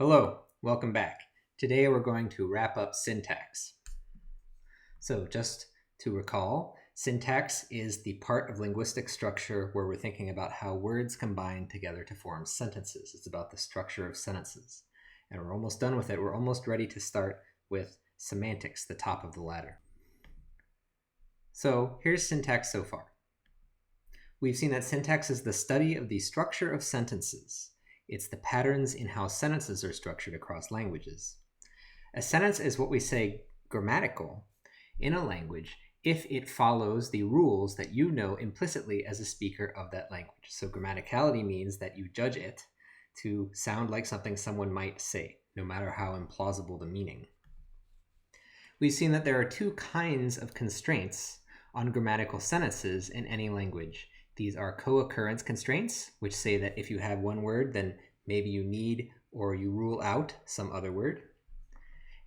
Hello, welcome back. Today we're going to wrap up syntax. So just to recall, syntax is the part of linguistic structure where we're thinking about how words combine together to form sentences. It's about the structure of sentences. And we're almost done with it. We're almost ready to start with semantics, the top of the ladder. So here's syntax so far. We've seen that syntax is the study of the structure of sentences. It's the patterns in how sentences are structured across languages. A sentence is what we say grammatical in a language if it follows the rules that you know implicitly as a speaker of that language. So grammaticality means that you judge it to sound like something someone might say, no matter how implausible the meaning. We've seen that there are two kinds of constraints on grammatical sentences in any language. These are co-occurrence constraints, which say that if you have one word, then maybe you need or you rule out some other word.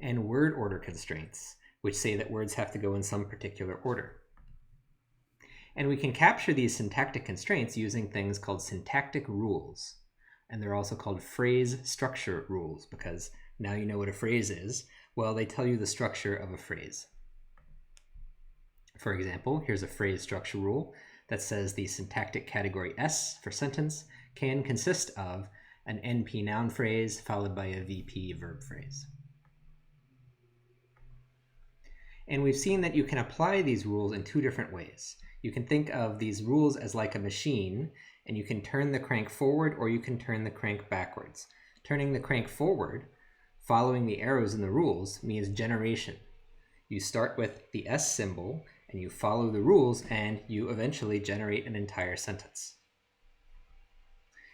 And word order constraints, which say that words have to go in some particular order. And we can capture these syntactic constraints using things called syntactic rules. And they're also called phrase structure rules, because now you know what a phrase is. Well, they tell you the structure of a phrase. For example, here's a phrase structure rule that says the syntactic category S for sentence can consist of an NP noun phrase followed by a VP verb phrase. And we've seen that you can apply these rules in two different ways. You can think of these rules as like a machine, and you can turn the crank forward or you can turn the crank backwards. Turning the crank forward, following the arrows in the rules, means generation. You start with the S symbol and you follow the rules and you eventually generate an entire sentence.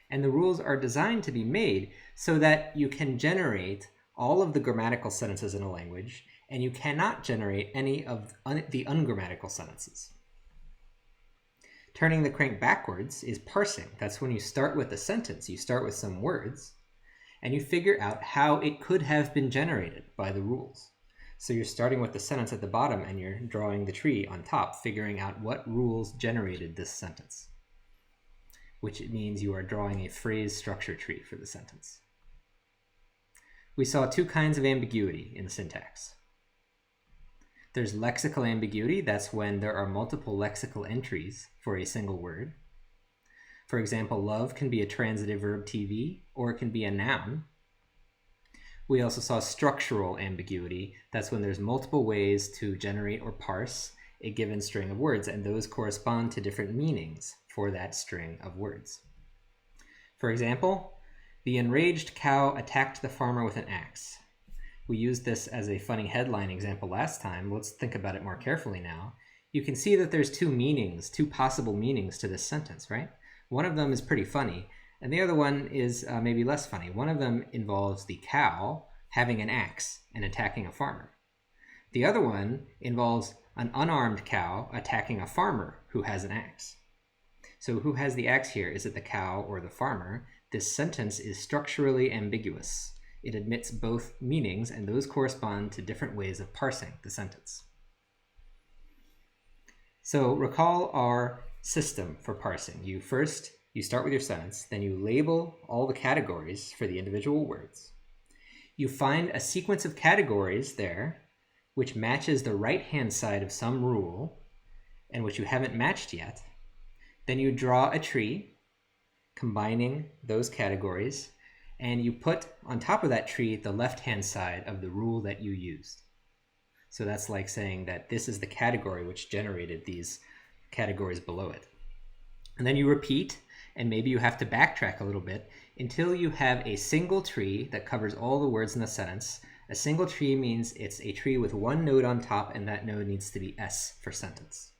And the rules are designed to be made so that you can generate all of the grammatical sentences in a language and you cannot generate any of the ungrammatical sentences. Turning the crank backwards is parsing. That's when you start with a sentence, you start with some words, and you figure out how it could have been generated by the rules. So you're starting with the sentence at the bottom and you're drawing the tree on top, figuring out what rules generated this sentence, which means you are drawing a phrase structure tree for the sentence. We saw two kinds of ambiguity in syntax. There's lexical ambiguity. That's when there are multiple lexical entries for a single word. For example, love can be a transitive verb TV, or it can be a noun. We also saw structural ambiguity. That's when there's multiple ways to generate or parse a given string of words, and those correspond to different meanings for that string of words. For example, the enraged cow attacked the farmer with an axe. We used this as a funny headline example last time. Let's think about it more carefully now. You can see that there's two possible meanings to this sentence, right? One of them is pretty funny, and the other one is maybe less funny. One of them involves the cow having an axe and attacking a farmer. The other one involves an unarmed cow attacking a farmer who has an axe. So who has the axe here? Is it the cow or the farmer? This sentence is structurally ambiguous. It admits both meanings, and those correspond to different ways of parsing the sentence. So recall our system for parsing. You start with your sentence, then you label all the categories for the individual words. You find a sequence of categories there which matches the right-hand side of some rule and which you haven't matched yet. Then you draw a tree combining those categories, and you put on top of that tree the left-hand side of the rule that you used. So that's like saying that this is the category which generated these categories below it. And then you repeat, and maybe you have to backtrack a little bit until you have a single tree that covers all the words in the sentence. A single tree means it's a tree with one node on top, and that node needs to be S for sentence.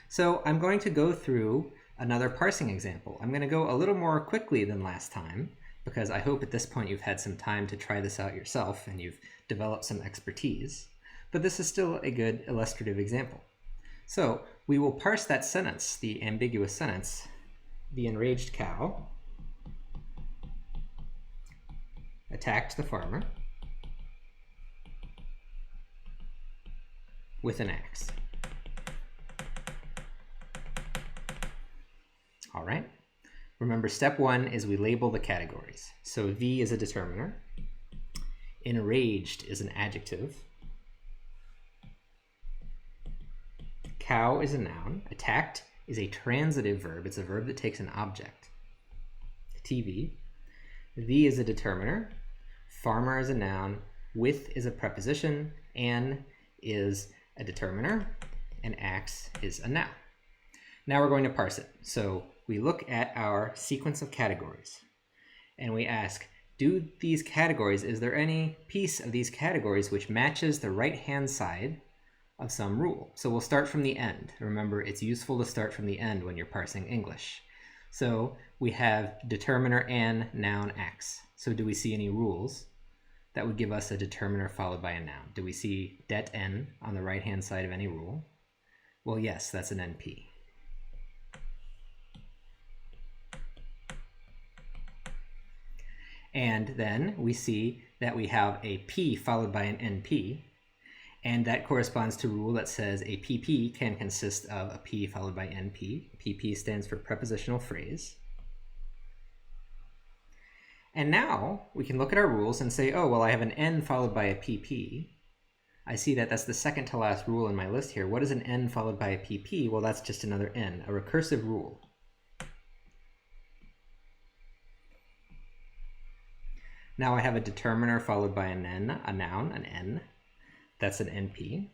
So I'm going to go through another parsing example. I'm going to go a little more quickly than last time, because I hope at this point you've had some time to try this out yourself and you've developed some expertise. But this is still a good illustrative example. So we will parse that sentence, the ambiguous sentence, the enraged cow attacked the farmer with an axe. All right. Remember, step one is we label the categories. So V is a determiner. Enraged is an adjective. Cow is a noun. Attacked is a transitive verb. It's a verb that takes an object. TV. The is a determiner. Farmer is a noun. With is a preposition. An is a determiner. And axe is a noun. Now we're going to parse it. So we look at our sequence of categories and we ask, do these categories, is there any piece of these categories which matches the right-hand side of some rule? So we'll start from the end. Remember, it's useful to start from the end when you're parsing English. So we have determiner an, noun, axe. So do we see any rules that would give us a determiner followed by a noun? Do we see det n on the right-hand side of any rule? Well, yes, that's an NP. And then we see that we have a P followed by an NP, and that corresponds to a rule that says a PP can consist of a P followed by NP. PP stands for prepositional phrase. And now we can look at our rules and say, oh, well, I have an N followed by a PP. I see that that's the second to last rule in my list here. What is an N followed by a PP? Well, that's just another N, a recursive rule. Now I have a determiner followed by an N, a noun, an N. That's an NP.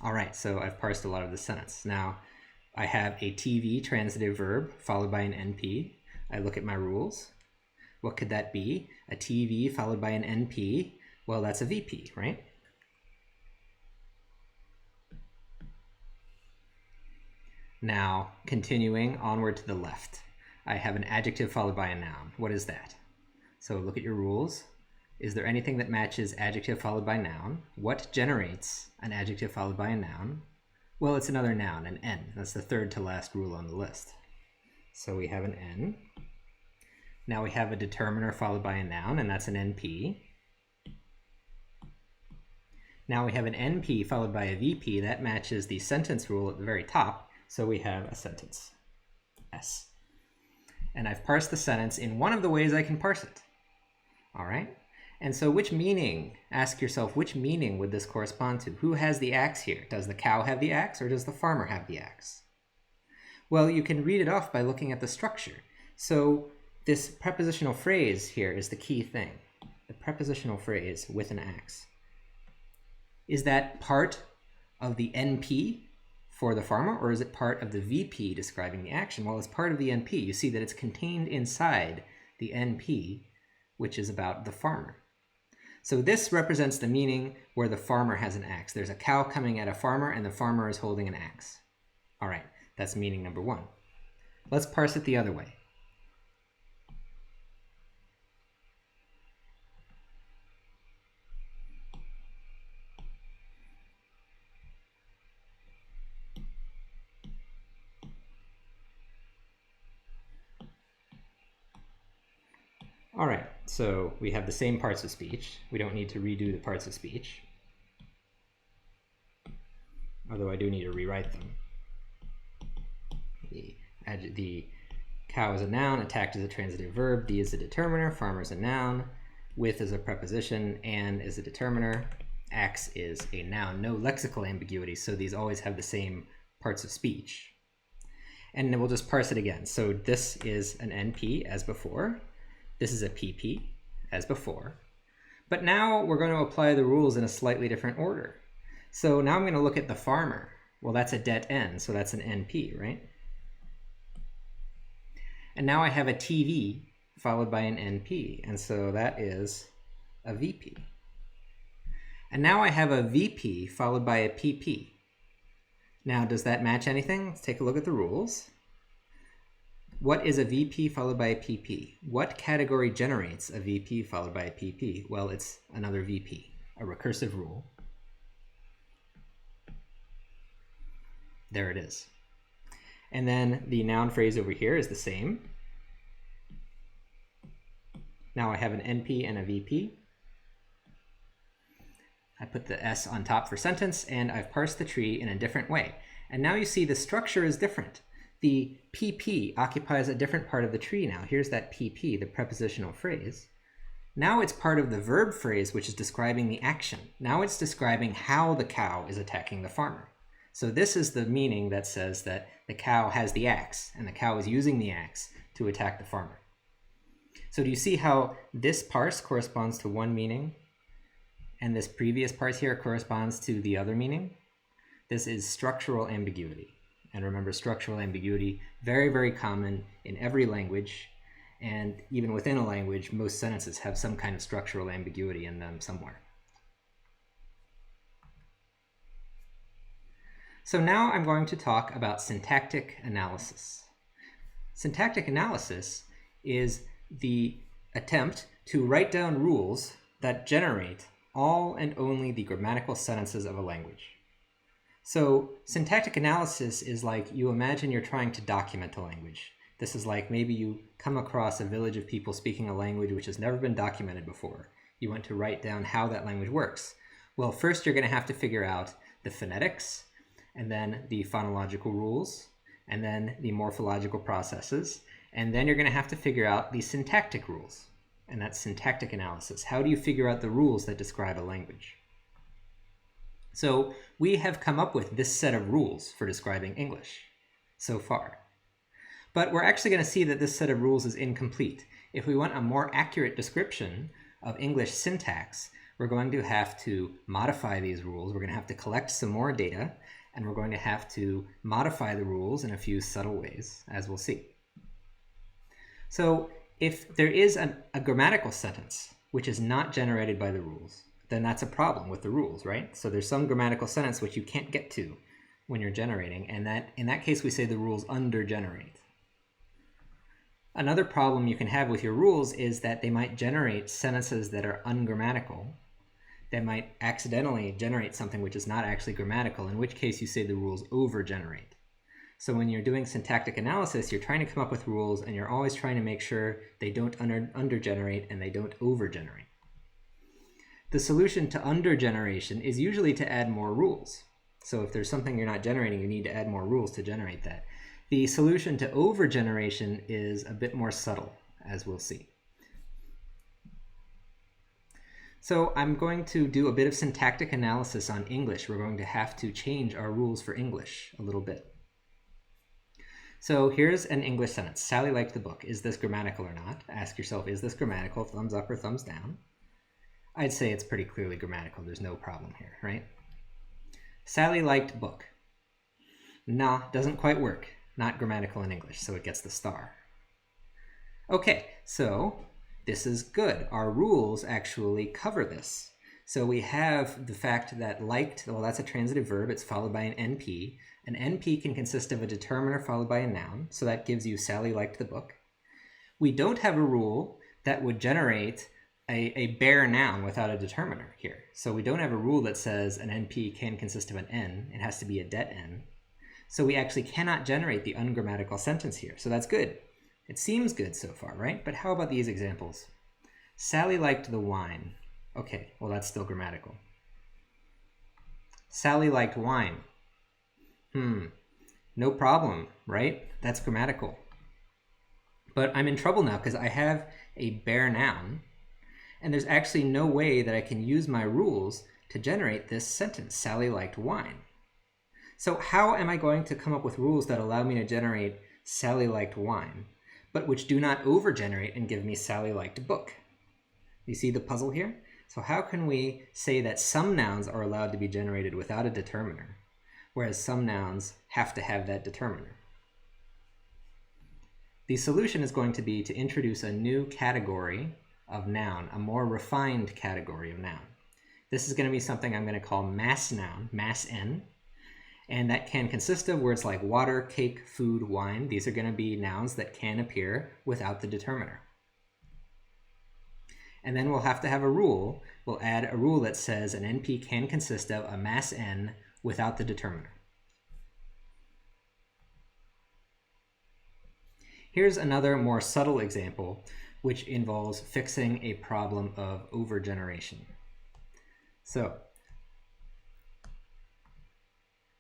All right, so I've parsed a lot of the sentence. Now I have a TV transitive verb followed by an NP. I look at my rules. What could that be? A TV followed by an NP. Well, that's a VP, right? Now, continuing onward to the left, I have an adjective followed by a noun. What is that? So look at your rules. Is there anything that matches adjective followed by noun? What generates an adjective followed by a noun? Well, it's another noun, an N. That's the third to last rule on the list. So we have an N. Now we have a determiner followed by a noun, and that's an NP. Now we have an NP followed by a VP. That matches the sentence rule at the very top. So we have a sentence, S. And I've parsed the sentence in one of the ways I can parse it. All right? And so which meaning, ask yourself, which meaning would this correspond to? Who has the axe here? Does the cow have the axe or does the farmer have the axe? Well, you can read it off by looking at the structure. So this prepositional phrase here is the key thing. The prepositional phrase with an axe. Is that part of the NP for the farmer, or is it part of the VP describing the action? Well, it's part of the NP. You see that it's contained inside the NP, which is about the farmer. So this represents the meaning where the farmer has an axe. There's a cow coming at a farmer, and the farmer is holding an axe. All right, that's meaning number one. Let's parse it the other way. All right, so we have the same parts of speech. We don't need to redo the parts of speech, although I do need to rewrite them. The cow is a noun, attacked is a transitive verb, the is a determiner, farmer is a noun, with is a preposition, and is a determiner, axe is a noun. No lexical ambiguity, so these always have the same parts of speech. And then we'll just parse it again. So this is an NP as before. This is a PP, as before. But now we're going to apply the rules in a slightly different order. So now I'm going to look at the farmer. Well, that's a det N, so that's an NP, right? And now I have a TV followed by an NP, and so that is a VP. And now I have a VP followed by a PP. Now, does that match anything? Let's take a look at the rules. What is a VP followed by a PP? What category generates a VP followed by a PP? Well, it's another VP, a recursive rule. There it is. And then the noun phrase over here is the same. Now I have an NP and a VP. I put the S on top for sentence, and I've parsed the tree in a different way. And now you see the structure is different. The PP occupies a different part of the tree now. Here's that PP, the prepositional phrase. Now it's part of the verb phrase, which is describing the action. Now it's describing how the cow is attacking the farmer. So this is the meaning that says that the cow has the axe, and the cow is using the axe to attack the farmer. So do you see how this parse corresponds to one meaning, and this previous parse here corresponds to the other meaning? This is structural ambiguity. And remember, structural ambiguity, very, very common in every language. And even within a language, most sentences have some kind of structural ambiguity in them somewhere. So now I'm going to talk about syntactic analysis. Syntactic analysis is the attempt to write down rules that generate all and only the grammatical sentences of a language. So syntactic analysis is like you imagine you're trying to document a language. This is like maybe you come across a village of people speaking a language which has never been documented before. You want to write down how that language works. Well, first you're going to have to figure out the phonetics, and then the phonological rules, and then the morphological processes, and then you're going to have to figure out the syntactic rules, and that's syntactic analysis. How do you figure out the rules that describe a language? So we have come up with this set of rules for describing English so far. But we're actually going to see that this set of rules is incomplete. If we want a more accurate description of English syntax, we're going to have to modify these rules. We're going to have to collect some more data, and we're going to have to modify the rules in a few subtle ways, as we'll see. So if there is a grammatical sentence which is not generated by the rules, then that's a problem with the rules, right? So there's some grammatical sentence which you can't get to when you're generating, and that in that case we say the rules undergenerate. Another problem you can have with your rules is that they might generate sentences that are ungrammatical. They might accidentally generate something which is not actually grammatical, in which case you say the rules overgenerate. So when you're doing syntactic analysis, you're trying to come up with rules, and you're always trying to make sure they don't undergenerate and they don't overgenerate. The solution to undergeneration is usually to add more rules. So if there's something you're not generating, you need to add more rules to generate that. The solution to overgeneration is a bit more subtle, as we'll see. So I'm going to do a bit of syntactic analysis on English. We're going to have to change our rules for English a little bit. So here's an English sentence. Sally liked the book. Is this grammatical or not? Ask yourself, is this grammatical? Thumbs up or thumbs down? I'd say it's pretty clearly grammatical. There's no problem here, right? Sally liked book. Nah, doesn't quite work. Not grammatical in English, so it gets the star. Okay, so this is good. Our rules actually cover this. So we have the fact that liked, well, that's a transitive verb. It's followed by an NP. An NP can consist of a determiner followed by a noun, so that gives you Sally liked the book. We don't have a rule that would generate a bare noun without a determiner here. So we don't have a rule that says an NP can consist of an N. It has to be a det N. So we actually cannot generate the ungrammatical sentence here. So that's good. It seems good so far, right? But how about these examples? Sally liked the wine. Okay, well, that's still grammatical. Sally liked wine. No problem, right? That's grammatical. But I'm in trouble now because I have a bare noun, and there's actually no way that I can use my rules to generate this sentence, Sally liked wine. So how am I going to come up with rules that allow me to generate Sally liked wine, but which do not overgenerate and give me Sally liked book? You see the puzzle here? So how can we say that some nouns are allowed to be generated without a determiner, whereas some nouns have to have that determiner? The solution is going to be to introduce a new category of noun, a more refined category of noun. This is going to be something I'm going to call mass noun, mass N, and that can consist of words like water, cake, food, wine. These are going to be nouns that can appear without the determiner. And then we'll have to have a rule. We'll add a rule that says an NP can consist of a mass N without the determiner. Here's another more subtle example, which involves fixing a problem of overgeneration. So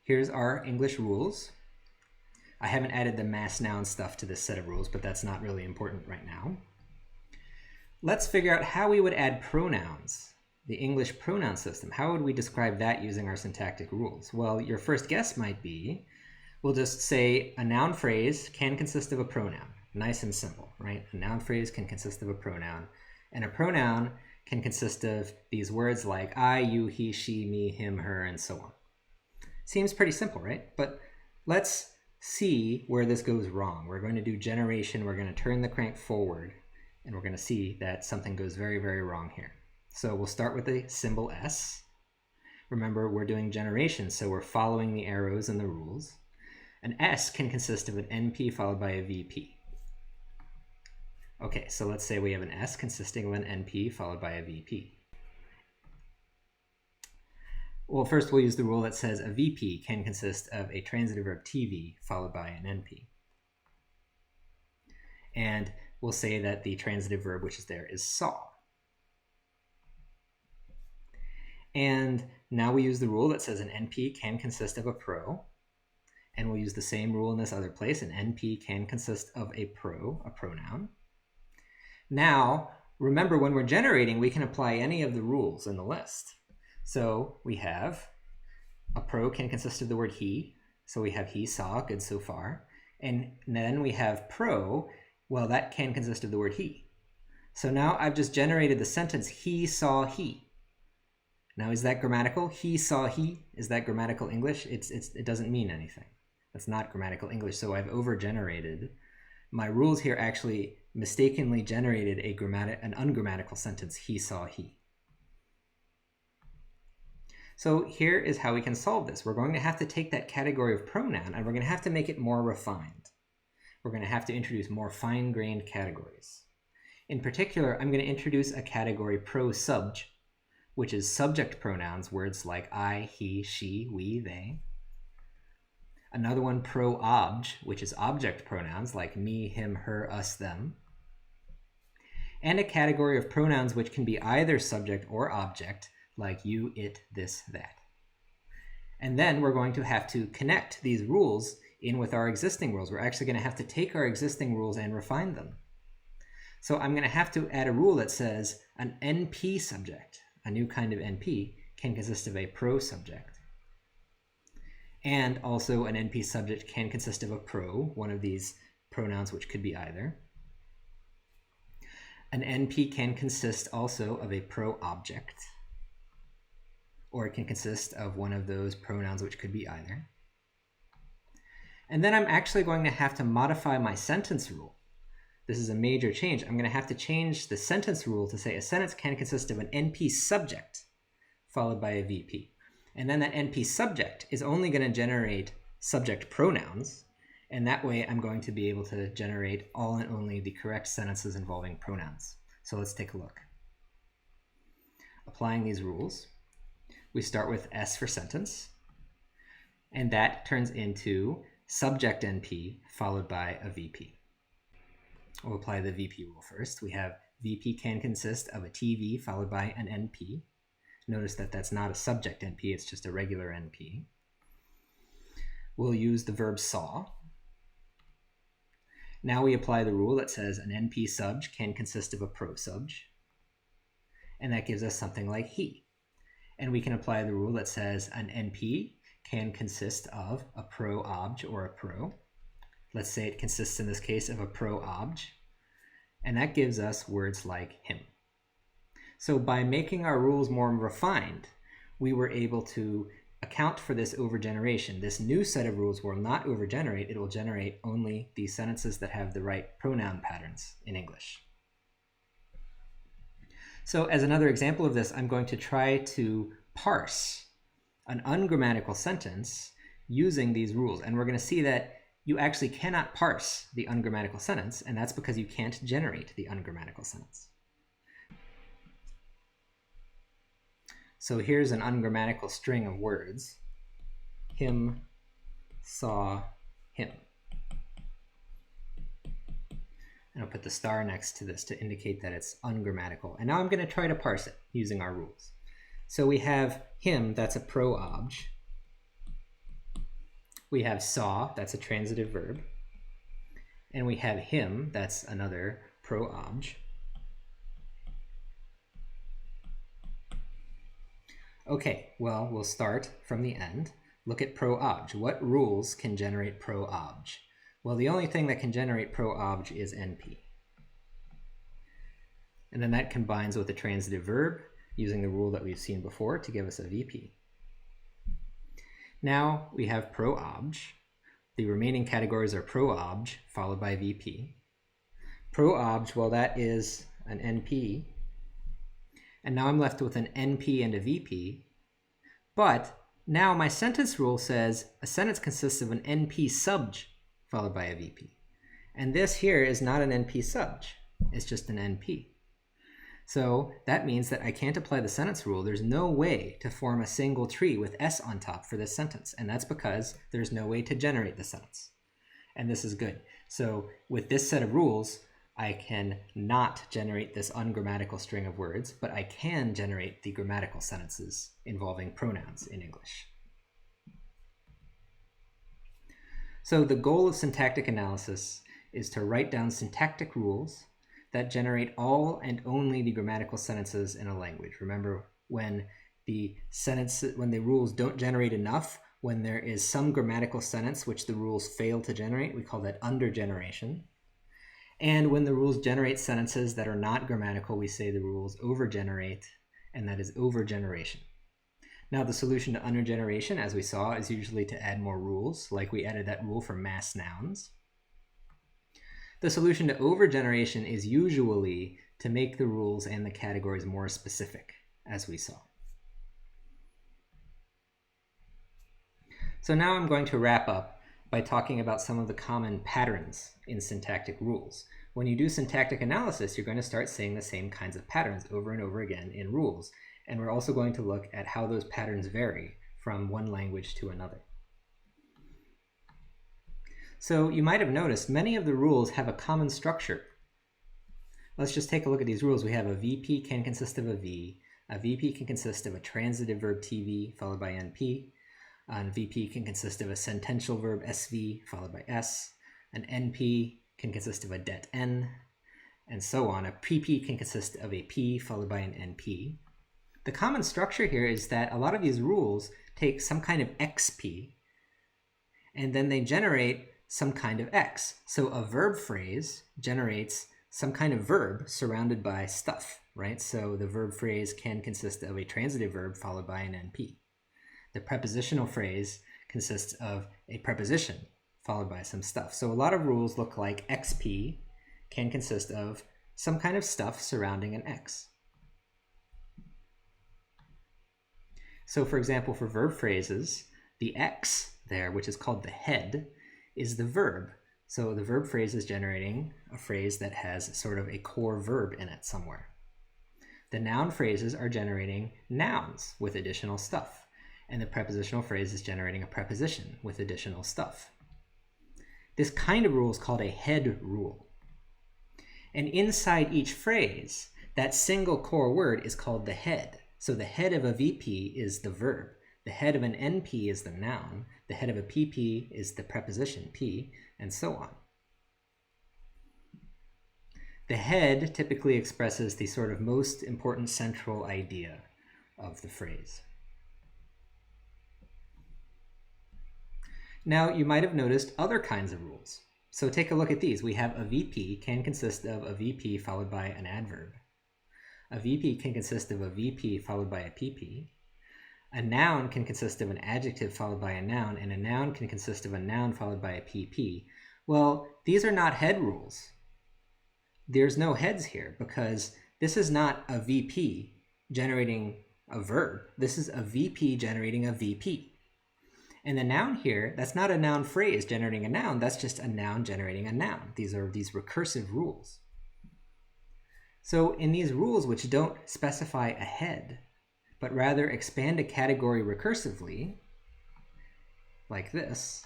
here's our English rules. I haven't added the mass noun stuff to this set of rules, but that's not really important right now. Let's figure out how we would add pronouns, the English pronoun system. How would we describe that using our syntactic rules? Well, your first guess might be, we'll just say a noun phrase can consist of a pronoun. Nice and simple, right? A noun phrase can consist of a pronoun, and a pronoun can consist of these words like I, you, he, she, me, him, her, and so on. Seems pretty simple, right? But let's see where this goes wrong. We're going to do generation, we're going to turn the crank forward, and we're going to see that something goes very, very wrong here. So we'll start with the symbol S. Remember, we're doing generation, so we're following the arrows and the rules. An S can consist of an NP followed by a VP. Okay, so let's say we have an S consisting of an NP followed by a VP. Well, first we'll use the rule that says a VP can consist of a transitive verb TV followed by an NP. And we'll say that the transitive verb which is there is saw. And now we use the rule that says an NP can consist of a pro. And we'll use the same rule in this other place. An NP can consist of a pronoun. Now, remember when we're generating, we can apply any of the rules in the list. So we have a pro can consist of the word he. So we have he saw, good so far. And then we have pro, well, that can consist of the word he. So now I've just generated the sentence he saw he. Now is that grammatical? He saw he. Is that grammatical English? It doesn't mean anything. That's not grammatical English. So I've overgenerated. My rules here actually mistakenly generated an ungrammatical sentence, he saw he. So here is how we can solve this. We're going to have to take that category of pronoun and we're going to have to make it more refined. We're going to have to introduce more fine-grained categories. In particular, I'm going to introduce a category pro-subj, which is subject pronouns, words like I, he, she, we, they. Another one, pro-obj, which is object pronouns like me, him, her, us, them. And a category of pronouns which can be either subject or object, like you, it, this, that. And then we're going to have to connect these rules in with our existing rules. We're actually going to have to take our existing rules and refine them. So I'm going to have to add a rule that says an NP subject, a new kind of NP, can consist of a pro subject. And also an NP subject can consist of a pro, one of these pronouns which could be either. An NP can consist also of a pro object, or it can consist of one of those pronouns which could be either. And then I'm actually going to have to modify my sentence rule. This is a major change. I'm going to have to change the sentence rule to say a sentence can consist of an NP subject followed by a VP. And then that NP subject is only going to generate subject pronouns. And that way I'm going to be able to generate all and only the correct sentences involving pronouns. So let's take a look. Applying these rules, we start with S for sentence. And that turns into subject NP followed by a VP. We'll apply the VP rule first. We have VP can consist of a TV followed by an NP. Notice that that's not a subject NP, it's just a regular NP. We'll use the verb saw. Now we apply the rule that says an NP subj can consist of a pro subj. And that gives us something like he. And we can apply the rule that says an NP can consist of a pro obj or a pro. Let's say it consists in this case of a pro obj. And that gives us words like him. So by making our rules more refined, we were able to account for this overgeneration. This new set of rules will not overgenerate, it will generate only the sentences that have the right pronoun patterns in English. So as another example of this, I'm going to try to parse an ungrammatical sentence using these rules. And we're going to see that you actually cannot parse the ungrammatical sentence, and that's because you can't generate the ungrammatical sentence. So here's an ungrammatical string of words. Him, saw, him. And I'll put the star next to this to indicate that it's ungrammatical. And now I'm going to try to parse it using our rules. So we have him, that's a pro obj. we have saw, that's a transitive verb, and we have him, that's another pro-obj. Okay, well, we'll start from the end. Look at pro-obj. What rules can generate pro-obj? Well, the only thing that can generate pro-obj is NP. And then that combines with the transitive verb, using the rule that we've seen before to give us a VP. Now we have pro-obj. The remaining categories are pro-obj followed by VP. Pro-obj, well, that is an NP. And now I'm left with an NP and a VP. But now my sentence rule says a sentence consists of an NP subj followed by a VP. And this here is not an NP subj. It's just an NP. So that means that I can't apply the sentence rule. There's no way to form a single tree with S on top for this sentence. And that's because there's no way to generate the sentence. And this is good. So with this set of rules, I can not generate this ungrammatical string of words, but I can generate the grammatical sentences involving pronouns in English. So the goal of syntactic analysis is to write down syntactic rules that generate all and only the grammatical sentences in a language. Remember, when the rules don't generate enough, when there is some grammatical sentence which the rules fail to generate, we call that undergeneration. And when the rules generate sentences that are not grammatical, we say the rules overgenerate, and that is overgeneration. Now, the solution to undergeneration, as we saw, is usually to add more rules, like we added that rule for mass nouns. The solution to overgeneration is usually to make the rules and the categories more specific, as we saw. So now I'm going to wrap up by talking about some of the common patterns in syntactic rules. When you do syntactic analysis, you're going to start seeing the same kinds of patterns over and over again in rules. And we're also going to look at how those patterns vary from one language to another. So you might have noticed many of the rules have a common structure. Let's just take a look at these rules. We have a VP can consist of a V. A VP can consist of a transitive verb TV followed by NP. A VP can consist of a sentential verb SV followed by S. An NP can consist of a det N, and so on. A PP can consist of a P followed by an NP. The common structure here is that a lot of these rules take some kind of XP, and then they generate some kind of X. So a verb phrase generates some kind of verb surrounded by stuff, right? So the verb phrase can consist of a transitive verb followed by an NP. The prepositional phrase consists of a preposition followed by some stuff. So a lot of rules look like XP can consist of some kind of stuff surrounding an X. So for example, for verb phrases, the X there, which is called the head, is the verb. So the verb phrase is generating a phrase that has sort of a core verb in it somewhere. The noun phrases are generating nouns with additional stuff. And the prepositional phrase is generating a preposition with additional stuff. This kind of rule is called a head rule. And inside each phrase, that single core word is called the head. So the head of a VP is the verb. The head of an NP is the noun. The head of a PP is the preposition P, and so on. The head typically expresses the sort of most important central idea of the phrase. Now, you might have noticed other kinds of rules. So take a look at these. We have a VP can consist of a VP followed by an adverb. A VP can consist of a VP followed by a PP. A noun can consist of an adjective followed by a noun, and a noun can consist of a noun followed by a PP. Well, these are not head rules. There's no heads here because this is not a VP generating a verb. This is a VP generating a VP. And the noun here, that's not a noun phrase generating a noun, that's just a noun generating a noun. These are these recursive rules. So in these rules which don't specify a head, but rather expand a category recursively, like this,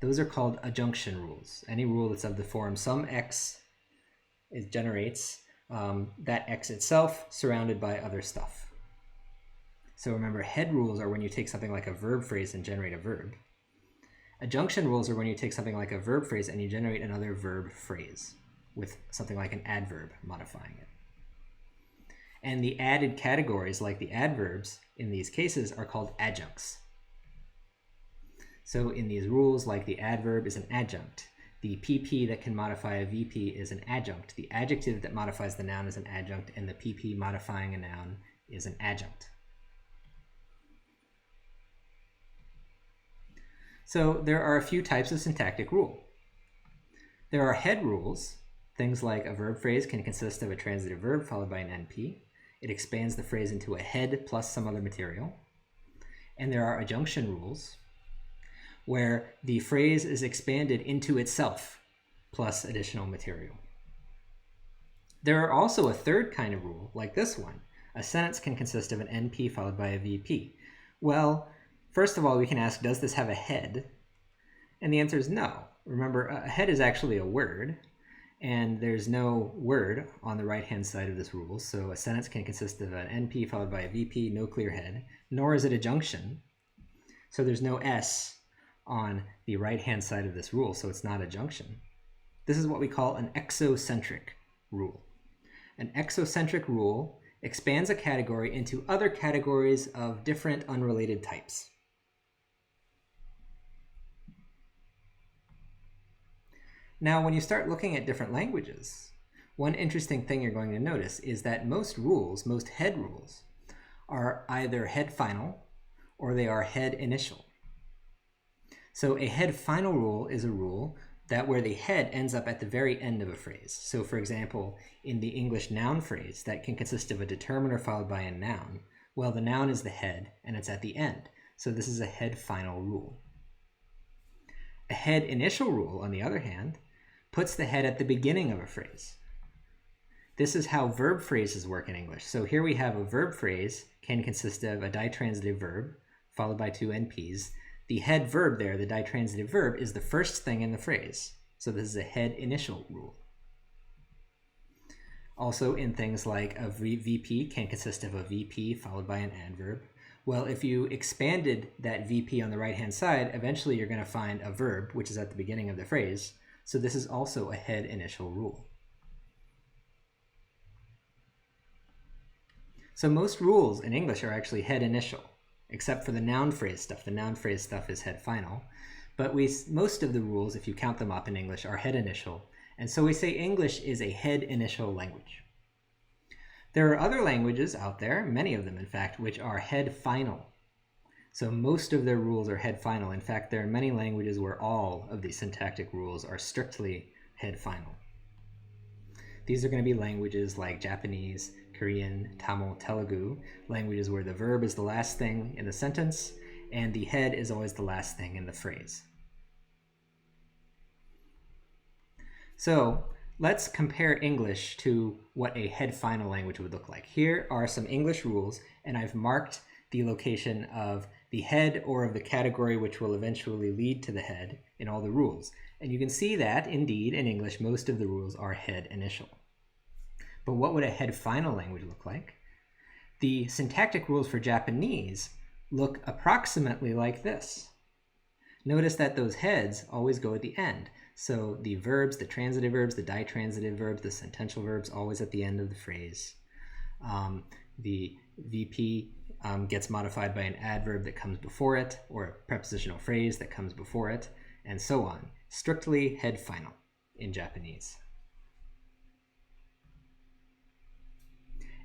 those are called adjunction rules. Any rule that's of the form some x generates that x itself surrounded by other stuff. So remember, head rules are when you take something like a verb phrase and generate a verb. Adjunction rules are when you take something like a verb phrase and you generate another verb phrase with something like an adverb modifying it. And the added categories, like the adverbs in these cases, are called adjuncts. So in these rules, like the adverb is an adjunct. The PP that can modify a VP is an adjunct. The adjective that modifies the noun is an adjunct, and the PP modifying a noun is an adjunct. So there are a few types of syntactic rule. There are head rules. Things like a verb phrase can consist of a transitive verb followed by an NP. It expands the phrase into a head plus some other material. And there are adjunction rules, where the phrase is expanded into itself plus additional material. There are also a third kind of rule, like this one. A sentence can consist of an NP followed by a VP. Well, first of all, we can ask, does this have a head? And the answer is no. Remember, a head is actually a word, and there's no word on the right-hand side of this rule, so a sentence can consist of an NP followed by a VP, no clear head, nor is it adjunction. So there's no S on the right-hand side of this rule, so it's not adjunction. This is what we call an exocentric rule. An exocentric rule expands a category into other categories of different unrelated types. Now, when you start looking at different languages, one interesting thing you're going to notice is that most rules, most head rules, are either head final or they are head initial. So a head final rule is a rule that where the head ends up at the very end of a phrase. So for example, in the English noun phrase, that can consist of a determiner followed by a noun. Well, the noun is the head and it's at the end. So this is a head final rule. A head initial rule, on the other hand, puts the head at the beginning of a phrase. This is how verb phrases work in English. So here we have a verb phrase can consist of a ditransitive verb followed by two NPs. The head verb there, the ditransitive verb, is the first thing in the phrase. So this is a head initial rule. Also in things like a VP can consist of a VP followed by an adverb. Well, if you expanded that VP on the right-hand side, eventually you're going to find a verb, which is at the beginning of the phrase. So this is also a head initial rule. So most rules in English are actually head initial, except for the noun phrase stuff. The noun phrase stuff is head final. But most of the rules, if you count them up in English, are head initial. And so we say English is a head initial language. There are other languages out there, many of them in fact, which are head final. So most of their rules are head final. In fact, there are many languages where all of these syntactic rules are strictly head final. These are going to be languages like Japanese, Korean, Tamil, Telugu, languages where the verb is the last thing in the sentence and the head is always the last thing in the phrase. So let's compare English to what a head final language would look like. Here are some English rules, and I've marked the location of the head or of the category which will eventually lead to the head in all the rules. And you can see that, indeed, in English, most of the rules are head initial. But what would a head final language look like? The syntactic rules for Japanese look approximately like this. Notice that those heads always go at the end. So the verbs, the transitive verbs, the ditransitive verbs, the sentential verbs, always at the end of the phrase. The VP gets modified by an adverb that comes before it, or a prepositional phrase that comes before it, and so on. Strictly head final in Japanese.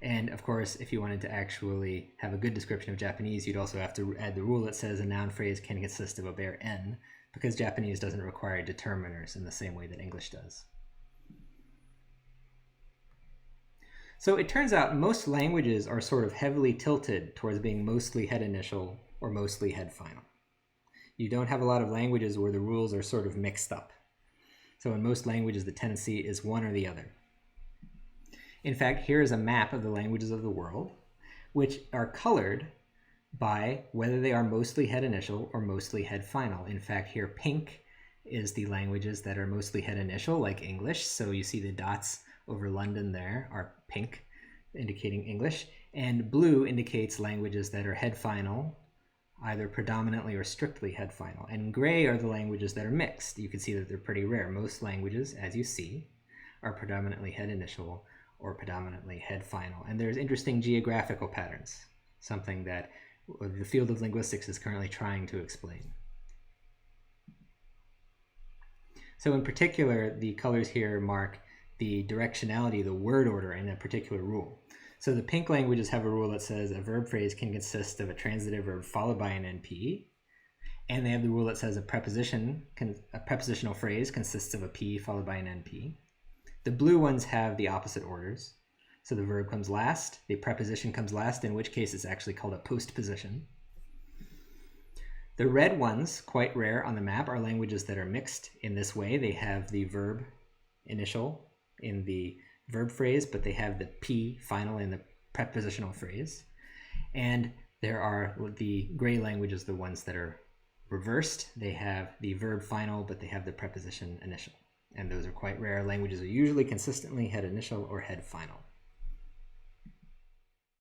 And of course, if you wanted to actually have a good description of Japanese, you'd also have to add the rule that says a noun phrase can consist of a bare N, because Japanese doesn't require determiners in the same way that English does. So it turns out most languages are sort of heavily tilted towards being mostly head initial or mostly head final. You don't have a lot of languages where the rules are sort of mixed up. So in most languages, the tendency is one or the other. In fact, here is a map of the languages of the world, which are colored by whether they are mostly head initial or mostly head final. In fact, here pink is the languages that are mostly head initial, like English. So you see the dots over London there are pink, indicating English. And blue indicates languages that are head final, either predominantly or strictly head final. And gray are the languages that are mixed. You can see that they're pretty rare. Most languages, as you see, are predominantly head initial or predominantly head final. And there's interesting geographical patterns, something that the field of linguistics is currently trying to explain. So in particular, the colors here mark the directionality, the word order in a particular rule. So the pink languages have a rule that says a verb phrase can consist of a transitive verb followed by an NP. And they have the rule that says a prepositional phrase consists of a P followed by an NP. The blue ones have the opposite orders. So the verb comes last, the preposition comes last, in which case it's actually called a postposition. The red ones, quite rare on the map, are languages that are mixed in this way. They have the verb initial in the verb phrase, but they have the P final in the prepositional phrase. And there are the gray languages, the ones that are reversed. They have the verb final, but they have the preposition initial. And those are quite rare. Languages are usually consistently head initial or head final.